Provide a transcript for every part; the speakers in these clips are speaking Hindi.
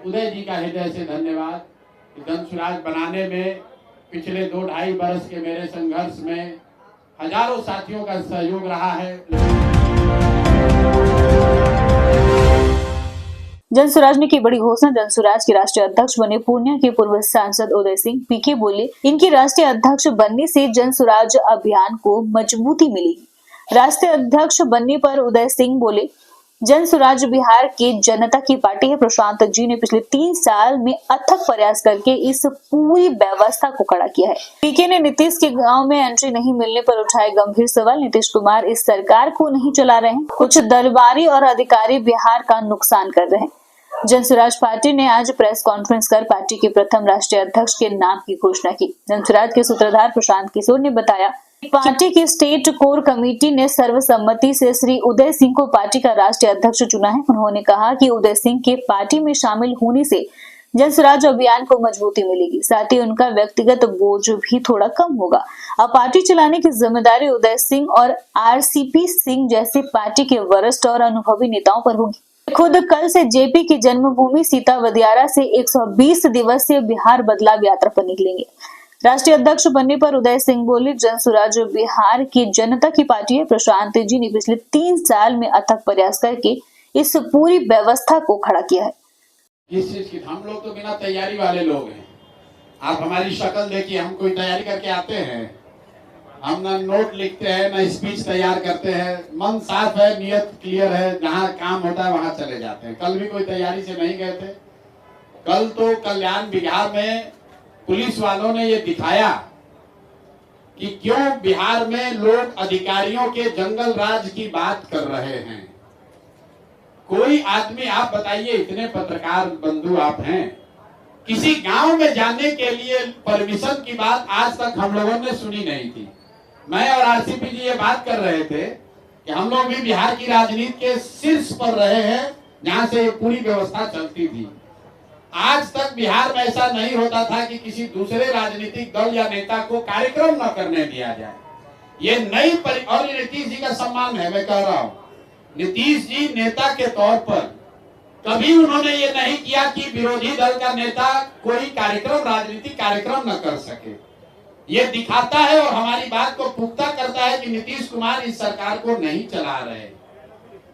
उदय जी का हृदय से धन्यवाद। जन सुराज बनाने में पिछले 2-2.5 वर्ष के मेरे संघर्ष में हजारों साथियों का सहयोग रहा है। जनसुराज ने की बड़ी घोषणा। जनसुराज के राष्ट्रीय अध्यक्ष बने पूर्णिया के पूर्व सांसद उदय सिंह पीके बोले, इनके राष्ट्रीय अध्यक्ष बनने से जनसुराज अभियान को मजबूती मिलेगी। राष्ट्रीय अध्यक्ष बनने पर उदय सिंह बोले, जनसुराज बिहार की जनता की पार्टी है। प्रशांत जी ने पिछले 3 साल में अथक प्रयास करके इस पूरी व्यवस्था को खड़ा किया है। पीके ने नीतीश के गांव में एंट्री नहीं मिलने पर उठाए गंभीर सवाल। नीतीश कुमार इस सरकार को नहीं चला रहे हैं, कुछ दरबारी और अधिकारी बिहार का नुकसान कर रहे हैं। जनसुराज पार्टी ने आज प्रेस कॉन्फ्रेंस कर पार्टी के प्रथम राष्ट्रीय अध्यक्ष के नाम की घोषणा की। जनसुराज के सूत्रधार प्रशांत किशोर ने बताया, पार्टी की स्टेट कोर कमेटी ने सर्वसम्मति से श्री उदय सिंह को पार्टी का राष्ट्रीय अध्यक्ष चुना है। उन्होंने कहा कि उदय सिंह के पार्टी में शामिल होने से जनसुराज अभियान को मजबूती मिलेगी, साथ ही उनका व्यक्तिगत बोझ भी थोड़ा कम होगा। अब पार्टी चलाने की जिम्मेदारी उदय सिंह और आरसीपी सिंह जैसे पार्टी के वरिष्ठ और अनुभवी नेताओं पर होगी। खुद कल से जेपी की जन्मभूमि सीता वदियारा से 120 दिवसीय बिहार बदलाव यात्रा पर निकलेंगे। राष्ट्रीय अध्यक्ष बनने पर उदय सिंह बोले, जनसुराज बिहार की जनता की पार्टी है। प्रशांत जी ने पिछले 3 साल में अथक प्रयास करके इस पूरी व्यवस्था को खड़ा किया है। किस चीज की? हम लोग तो बिना तैयारी वाले लोग हैं। आप हमारी शक्ल देखिए, हम कोई तैयारी करके आते हैं? हम ना नोट लिखते हैं, ना स्पीच तैयार करते हैं। मन साफ है, नियत क्लियर है, जहाँ काम होता है वहां चले जाते हैं। कल भी कोई तैयारी से नहीं गए थे। कल तो कल्याण बिहार में पुलिस वालों ने ये दिखाया कि क्यों बिहार में लोग अधिकारियों के जंगल राज की बात कर रहे हैं। कोई आदमी, आप बताइए, इतने पत्रकार बंधु आप हैं, किसी गांव में जाने के लिए परमिशन की बात आज तक हम लोगों ने सुनी नहीं थी। मैं और आरसीपी जी ये बात कर रहे थे कि हम लोग भी बिहार की राजनीति के शीर्ष पर रहे हैं, जहां से ये पूरी व्यवस्था चलती थी। आज तक बिहार में ऐसा नहीं होता था कि किसी दूसरे राजनीतिक दल या नेता को कार्यक्रम न करने दिया जाए। ये नई और नीतीश जी का सम्मान है। मैं कह रहा हूँ, नीतीश जी नेता के तौर पर कभी उन्होंने ये नहीं किया कि विरोधी दल का नेता कोई कार्यक्रम, राजनीतिक कार्यक्रम न कर सके। ये दिखाता है और हमारी बात को पुख्ता करता है कि नीतीश कुमार इस सरकार को नहीं चला रहे।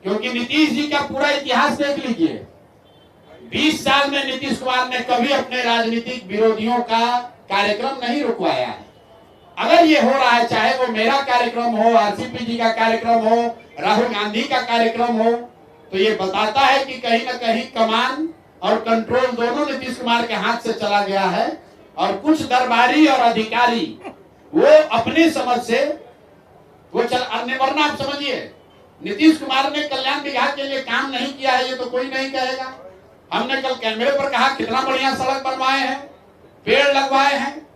क्योंकि नीतीश जी का पूरा इतिहास देख लीजिए। 20 साल में नीतीश कुमार ने कभी अपने राजनीतिक विरोधियों का कार्यक्रम नहीं रुकवाया है। अगर ये हो रहा है, चाहे वो मेरा कार्यक्रम हो, आरसीपी जी का कार्यक्रम हो, राहुल गांधी का कार्यक्रम हो, तो ये बताता है कि कहीं न कहीं कमान और कंट्रोल दोनों नीतीश कुमार के हाथ से चला गया है। और कुछ दरबारी और अधिकारी वो अपनी समझ से वो वरना आप समझिए, नीतीश कुमार ने कल्याण बिहार के लिए काम नहीं किया है, ये तो कोई नहीं कहेगा। हमने कल कैमरे पर कहा कितना बढ़िया सड़क बनवाए हैं, पेड़ लगवाए हैं।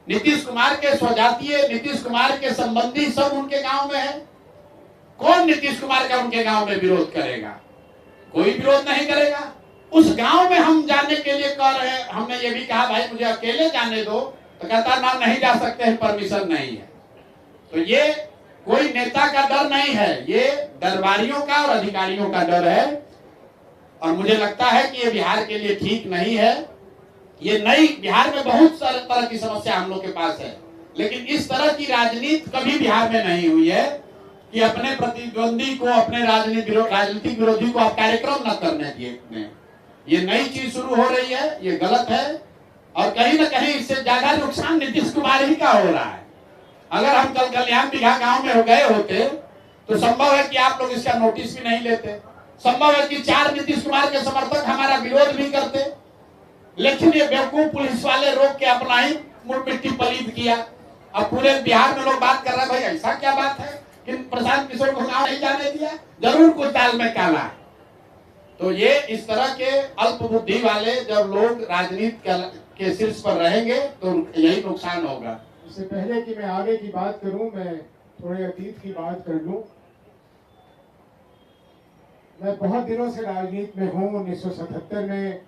नीतीश कुमार के स्वजातीय, नीतीश कुमार के संबंधी सब उनके गांव में है। कौन नीतीश कुमार का उनके गांव में विरोध करेगा? कोई विरोध नहीं करेगा। उस गांव में हम जाने के लिए कह रहे हैं। हमने ये भी कहा, भाई मुझे अकेले जाने दो, तो कहता ना, नहीं जा सकते हैं, परमिशन नहीं है। तो ये कोई नेता का डर नहीं है, ये दरबारियों का और अधिकारियों का डर है। और मुझे लगता है कि ये बिहार के लिए ठीक नहीं है। ये नई बिहार में बहुत सारे तरह की समस्या हम लोग के पास है, लेकिन इस तरह की राजनीति कभी बिहार में नहीं हुई है कि अपने प्रतिद्वंदी को, अपने राजनीतिक विरोधी को आप कार्यक्रम न करने दिए। ये नई चीज शुरू हो रही है, ये गलत है। और कहीं न कहीं इससे ज्यादा नुकसान नीतीश कुमार ही का हो रहा है। अगर हम कल कल्याण बिहार गांव में हो गए होते तो संभव है कि आप लोग इसका नोटिस भी नहीं लेते। संभव है कि 4 नीतीश कुमार के समर्थक हमारा विरोध भी करते। लेकिन ये बेवकूफ पुलिस वाले रोक के अपना ही मुड़ मिट्टी पलीत किया। अब पूरे बिहार में लोग बात कर रहे हैं, भाई ऐसा क्या बात है कि प्रशांत किशोर को गाँव नहीं जाने दिया? जरूर कुछ दाल में काला है। तो ये इस तरह के अल्प बुद्धि वाले जब लोग राजनीति के शीर्ष पर रहेंगे तो यही नुकसान होगा। इससे पहले कि मैं आगे की बात करूं, मैं थोड़े अतीत की बात कर लूं। मैं बहुत दिनों से राजनीति में हूं। 1977 में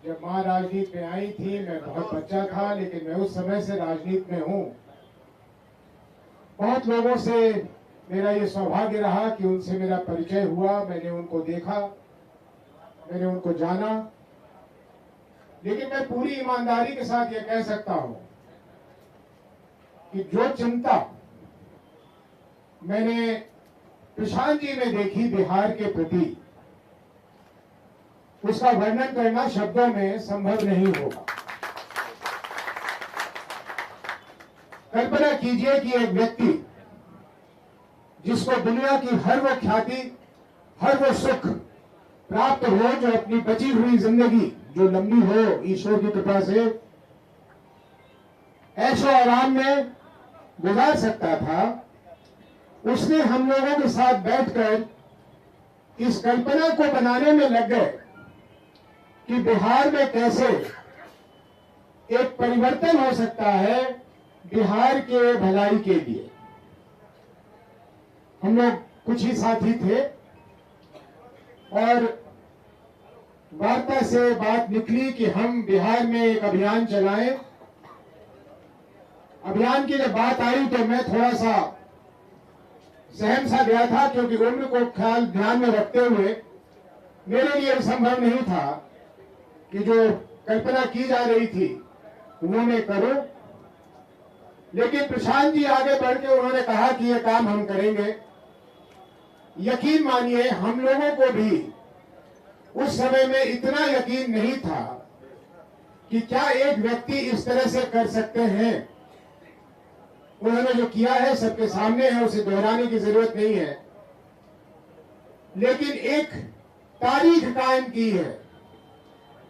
जब माँ राजनीति में आई थी, मैं बहुत बच्चा था, लेकिन मैं उस समय से राजनीति में हूं। बहुत लोगों से मेरा ये सौभाग्य रहा कि उनसे मेरा परिचय हुआ, मैंने उनको देखा, मैंने उनको जाना। लेकिन मैं पूरी ईमानदारी के साथ ये कह सकता हूं कि जो चिंता मैंने प्रशांत जी में देखी बिहार के प्रति, उसका वर्णन करना शब्दों में संभव नहीं होगा। कल्पना कीजिए कि एक व्यक्ति जिसको दुनिया की हर वो ख्याति, हर वो सुख प्राप्त हो जो अपनी बची हुई जिंदगी जो लंबी हो ईश्वर की कृपा से ऐशो आराम में गुजार सकता था, उसने हम लोगों के साथ बैठकर इस कल्पना को बनाने में लग गए कि बिहार में कैसे एक परिवर्तन हो सकता है बिहार के भलाई के लिए। हम लोग कुछ ही साथी थे और वार्ता से बात निकली कि हम बिहार में एक अभियान चलाएं। अभियान की जब बात आई तो मैं थोड़ा सा सहम सा गया था, क्योंकि उम्र को ख्याल ध्यान में रखते हुए मेरे लिए संभव नहीं था कि जो कल्पना की जा रही थी उन्होंने करो। लेकिन प्रशांत जी आगे बढ़ के उन्होंने कहा कि यह काम हम करेंगे। यकीन मानिए हम लोगों को भी उस समय में इतना यकीन नहीं था कि क्या एक व्यक्ति इस तरह से कर सकते हैं। उन्होंने जो किया है सबके सामने है, उसे दोहराने की जरूरत नहीं है, लेकिन एक तारीख कायम की है।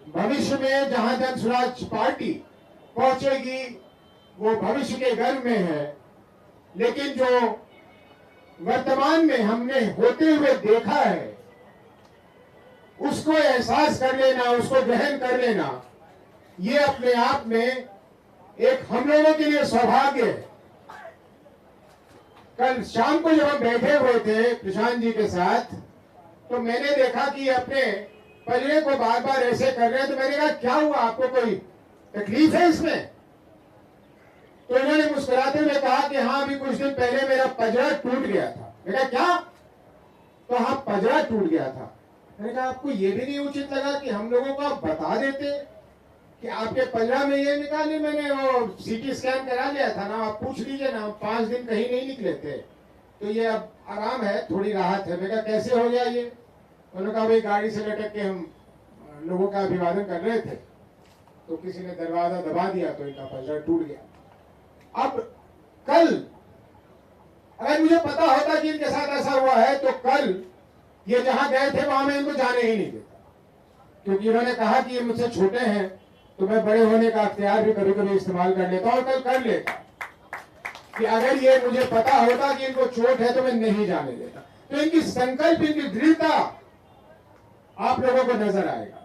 भविष्य में जहां जनसुराज पार्टी पहुंचेगी वो भविष्य के गर्भ में है, लेकिन जो वर्तमान में हमने होते हुए देखा है उसको एहसास कर लेना, उसको ग्रहण कर लेना, ये अपने आप में एक हम लोगों के लिए सौभाग्य है। कल शाम को जब हम बैठे हुए थे प्रशांत जी के साथ तो मैंने देखा कि अपने पजरे को बार बार ऐसे कर रहे हैं, तो मैंने कहा क्या हुआ, आपको कोई तकलीफ है इसमें? तो इन्होंने मुस्कुराते हुए कहा कि हाँ अभी कुछ दिन पहले मेरा पजरा टूट गया था। मैंने कहा क्या? तो हाँ पजरा टूट गया था। मैंने कहा आपको ये भी नहीं उचित लगा कि हम लोगों को आप बता देते कि आपके पजरा में ये निकाले, मैंने वो सीटी स्कैन करा लिया था ना, आप पूछ लीजिए ना, 5 दिन कहीं नहीं निकले थे, तो ये अब आराम है, थोड़ी राहत है। मैंने कहा कैसे हो गया ये? उन्होंने कहा भाई गाड़ी से लटक के हम लोगों का अभिवादन कर रहे थे तो किसी ने दरवाजा दबा दिया तो इनका पजरा टूट गया। अब कल अगर मुझे पता होता कि इनके साथ ऐसा हुआ है तो कल ये जहां गए थे वहां मैं इनको जाने ही नहीं देता, क्योंकि इन्होंने कहा कि ये मुझसे छोटे हैं तो मैं बड़े होने का अख्तियार भी कभी कभी इस्तेमाल कर लेता हूं, और कल कर लेता कि अगर ये मुझे पता होता कि इनको चोट है तो मैं नहीं जाने देता। तो इनकी संकल्प, इनकी दृढ़ता आप लोगों को नजर आएगा।